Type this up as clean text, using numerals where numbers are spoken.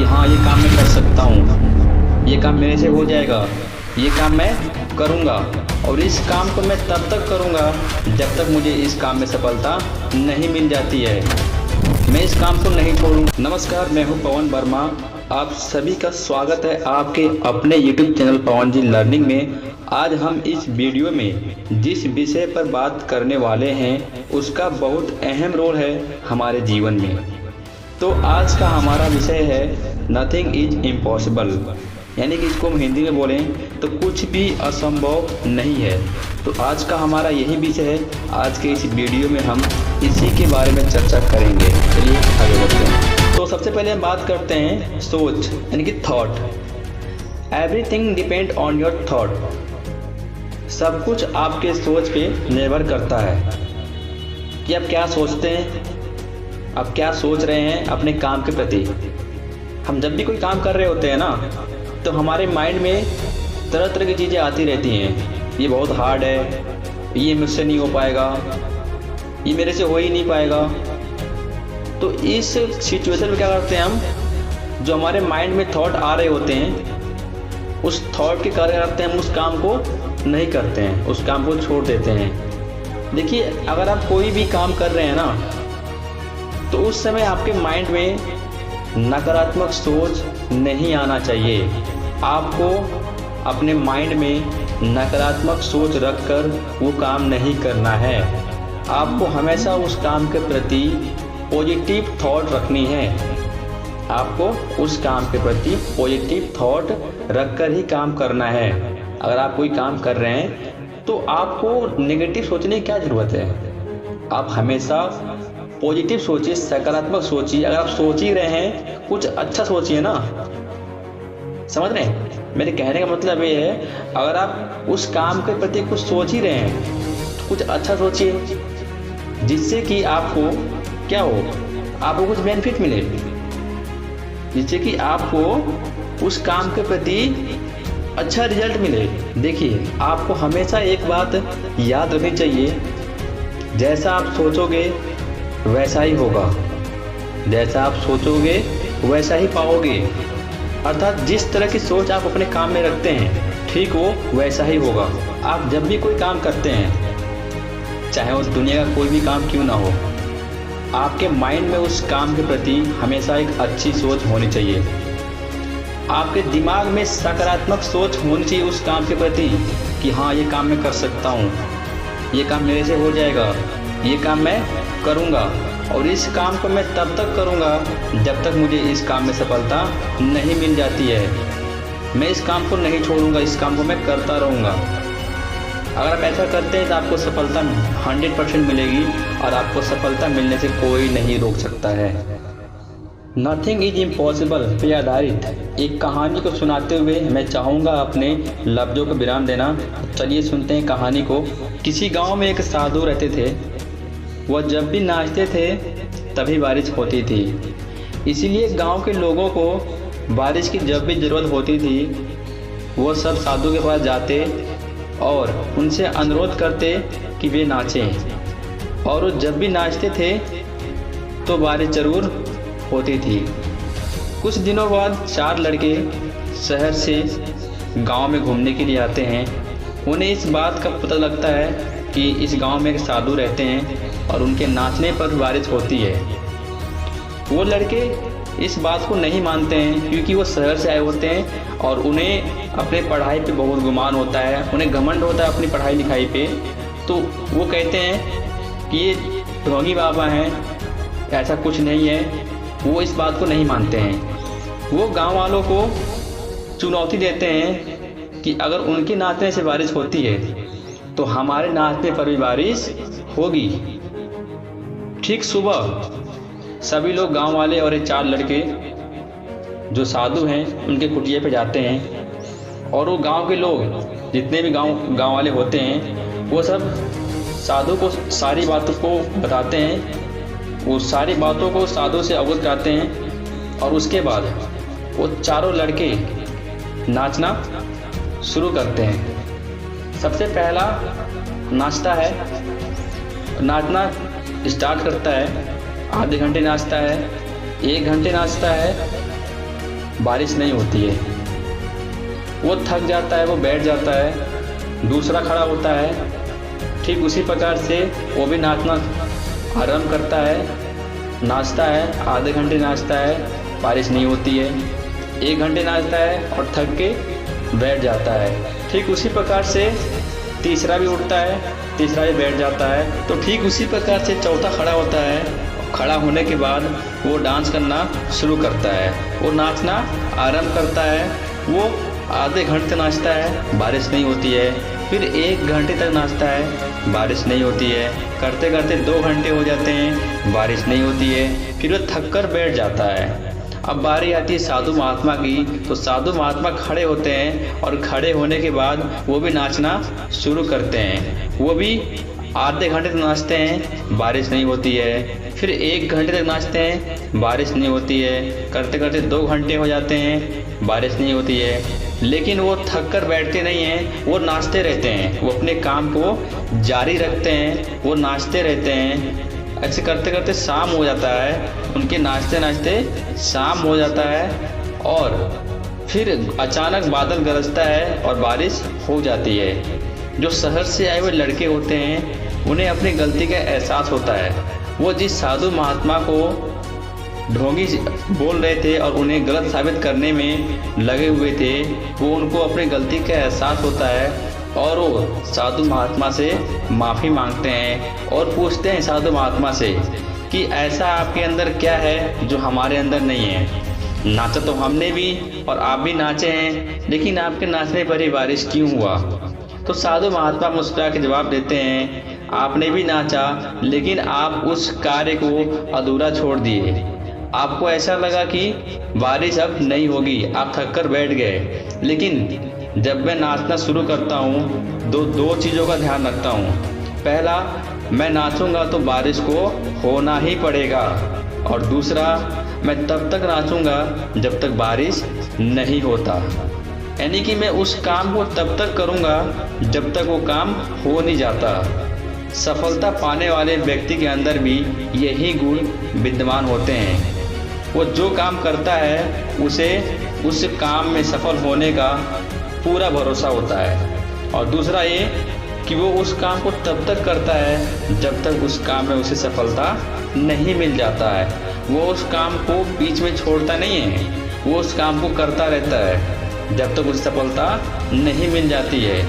हाँ ये काम मैं कर सकता हूँ, ये काम मेरे से हो जाएगा, ये काम मैं करूँगा। और इस काम को मैं तब तक करूँगा जब तक मुझे इस काम में सफलता नहीं मिल जाती है। मैं इस काम को नहीं छोड़ूंगा। नमस्कार, मैं हूँ पवन वर्मा। आप सभी का स्वागत है आपके अपने YouTube चैनल पवन जी लर्निंग में। आज हम इस वीडियो में जिस विषय पर बात करने वाले हैं उसका बहुत अहम रोल है हमारे जीवन में। तो आज का हमारा विषय है नथिंग इज इम्पॉसिबल, यानी कि इसको हम हिंदी में बोलें तो कुछ भी असंभव नहीं है। तो आज का हमारा यही विषय है। आज के इस वीडियो में हम इसी के बारे में चर्चा करेंगे। चलिए आगे बढ़ते हैं। तो सबसे पहले हम बात करते हैं सोच, यानी कि thought. Everything depend on your thought. सब कुछ आपके सोच पे निर्भर करता है कि आप क्या सोचते हैं, आप क्या सोच रहे हैं अपने काम के प्रति। हम जब भी कोई काम कर रहे होते हैं ना, तो हमारे माइंड में तरह तरह की चीज़ें आती रहती हैं। ये बहुत हार्ड है, ये मुझसे नहीं हो पाएगा, ये मेरे से हो ही नहीं पाएगा। तो इस सिचुएशन में क्या करते हैं हम, जो हमारे माइंड में थॉट आ रहे होते हैं उस थॉट के कारण करते हैं हम उस काम को नहीं करते हैं, उस काम को छोड़ देते हैं। देखिए, अगर आप कोई भी काम कर रहे हैं ना, तो उस समय आपके माइंड में नकारात्मक सोच नहीं आना चाहिए। आपको अपने माइंड में नकारात्मक सोच रखकर वो काम नहीं करना है। आपको हमेशा उस काम के प्रति पॉजिटिव थॉट रखनी है। आपको उस काम के प्रति पॉजिटिव थॉट रखकर ही काम करना है। अगर आप कोई काम कर रहे हैं तो आपको नेगेटिव सोचने की क्या ज़रूरत है। आप हमेशा पॉजिटिव सोचिए, सकारात्मक सोचिए। अगर आप सोच ही रहे हैं कुछ अच्छा सोचिए ना। समझ रहे हैं मेरे कहने का मतलब ये है, अगर आप उस काम के प्रति कुछ सोच ही रहे हैं तो कुछ अच्छा सोचिए, जिससे कि आपको क्या हो, आपको कुछ बेनिफिट मिले, जिससे कि आपको उस काम के प्रति अच्छा रिजल्ट मिले। देखिए, आपको हमेशा एक बात याद रखनी चाहिए, जैसा आप सोचोगे वैसा ही होगा, जैसा आप सोचोगे वैसा ही पाओगे। अर्थात जिस तरह की सोच आप अपने काम में रखते हैं ठीक वो वैसा ही होगा। आप जब भी कोई काम करते हैं, चाहे उस दुनिया का कोई भी काम क्यों ना हो, आपके माइंड में उस काम के प्रति हमेशा एक अच्छी सोच होनी चाहिए। आपके दिमाग में सकारात्मक सोच होनी चाहिए उस काम के प्रति कि हाँ ये काम मैं कर सकता हूँ, ये काम मेरे से हो जाएगा, ये काम मैं करूँगा। और इस काम को मैं तब तक करूँगा जब तक मुझे इस काम में सफलता नहीं मिल जाती है। मैं इस काम को नहीं छोड़ूंगा, इस काम को मैं करता रहूँगा। अगर आप ऐसा करते हैं तो आपको सफलता 100% मिलेगी और आपको सफलता मिलने से कोई नहीं रोक सकता है। नथिंग इज इम्पॉसिबल पे आधारित एक कहानी को सुनाते हुए मैं चाहूँगा अपने लफ्ज़ों को विराम देना। चलिए सुनते हैं कहानी को। किसी गांव में एक साधु रहते थे। वह जब भी नाचते थे तभी बारिश होती थी। इसीलिए गांव के लोगों को बारिश की जब भी ज़रूरत होती थी वो सब साधु के पास जाते और उनसे अनुरोध करते कि वे नाचें। और वो जब भी नाचते थे तो बारिश ज़रूर होती थी। कुछ दिनों बाद 4 लड़के शहर से गांव में घूमने के लिए आते हैं। उन्हें इस बात का पता लगता है कि इस गांव में एक साधु रहते हैं और उनके नाचने पर बारिश होती है। वो लड़के इस बात को नहीं मानते हैं क्योंकि वो शहर से आए होते हैं और उन्हें अपने पढ़ाई पे बहुत गुमान होता है, उन्हें घमंड होता है अपनी पढ़ाई लिखाई पे। तो वो कहते हैं कि ये ढोंगी बाबा हैं, ऐसा कुछ नहीं है। वो इस बात को नहीं मानते हैं। वो गांव वालों को चुनौती देते हैं कि अगर उनके नाचने से बारिश होती है तो हमारे नाचने पर भी बारिश होगी। ठीक सुबह सभी लोग गांव वाले और ये 4 लड़के जो साधु हैं उनके कुटिया पे जाते हैं और वो गांव के लोग जितने भी गांव वाले होते हैं वो सब साधु को सारी बातों को बताते हैं। वो सारी बातों को साधु से अवगत कराते हैं और उसके बाद वो चारों लड़के नाचना शुरू करते हैं। सबसे पहला नाचता है, नाचना स्टार्ट करता है। आधे घंटे नाचता है, 1 घंटे नाचता है, बारिश नहीं होती है। वो थक जाता है, वो बैठ जाता है, दूसरा खड़ा होता है। ठीक उसी प्रकार से वो भी नाचना आरंभ करता है, नाचता है, आधे घंटे नाचता है, बारिश नहीं होती है। 1 घंटे नाचता है और थक के बैठ जाता है। ठीक उसी प्रकार से तीसरा भी उठता है, तीसरा भी बैठ जाता है। तो ठीक उसी प्रकार से चौथा खड़ा होता है। खड़ा होने के बाद वो डांस करना शुरू करता है, वो नाचना आरंभ करता है। वो आधे घंटे नाचता है, बारिश नहीं होती है। फिर 1 घंटे तक नाचता है, बारिश नहीं होती है। करते करते 2 घंटे हो जाते हैं, बारिश नहीं होती है। फिर वो थक कर बैठ जाता है। अब बारी आती है साधु महात्मा की। तो साधु महात्मा खड़े होते हैं और खड़े होने के बाद वो भी नाचना शुरू करते हैं। वो भी आधे घंटे तक नाचते हैं, बारिश नहीं होती है। फिर 1 घंटे तक नाचते हैं, बारिश नहीं होती है। करते करते 2 घंटे हो जाते हैं, बारिश नहीं होती है। लेकिन वो थक कर बैठते नहीं हैं, वो नाचते रहते हैं, वो अपने काम को जारी रखते हैं, वो नाचते रहते हैं। ऐसे करते करते शाम हो जाता है, उनके नाचते नाचते शाम हो जाता है। और फिर अचानक बादल गरजता है और बारिश हो जाती है। जो शहर से आए हुए लड़के होते हैं, उन्हें अपनी गलती का एहसास होता है। वो जिस साधु महात्मा को ढोंगी बोल रहे थे और उन्हें गलत साबित करने में लगे हुए थे, वो उनको अपनी गलती का एहसास होता है और वो साधु महात्मा से माफ़ी मांगते हैं और पूछते हैं साधु महात्मा से कि ऐसा आपके अंदर क्या है जो हमारे अंदर नहीं है। नाचा तो हमने भी और आप भी नाचे हैं, लेकिन आपके नाचने पर ही बारिश क्यों हुआ? तो साधु महात्मा मुस्कुरा के जवाब देते हैं, आपने भी नाचा, लेकिन आप उस कार्य को अधूरा छोड़ दिए। आपको ऐसा लगा कि बारिश अब नहीं होगी, आप थक कर बैठ गए। लेकिन जब मैं नाचना शुरू करता हूँ, दो चीज़ों का ध्यान रखता हूँ। पहला, मैं नाचूंगा तो बारिश को होना ही पड़ेगा, और दूसरा, मैं तब तक नाचूंगा जब तक बारिश नहीं होता। यानी कि मैं उस काम को तब तक करूंगा जब तक वो काम हो नहीं जाता। सफलता पाने वाले व्यक्ति के अंदर भी यही गुण विद्यमान होते हैं। वो जो काम करता है उसे उस काम में सफल होने का पूरा भरोसा होता है, और दूसरा ये कि वो उस काम को तब तक करता है जब तक उस काम में उसे सफलता नहीं मिल जाता है। वो उस काम को बीच में छोड़ता नहीं है, वो उस काम को करता रहता है जब तक उसे सफलता नहीं मिल जाती है।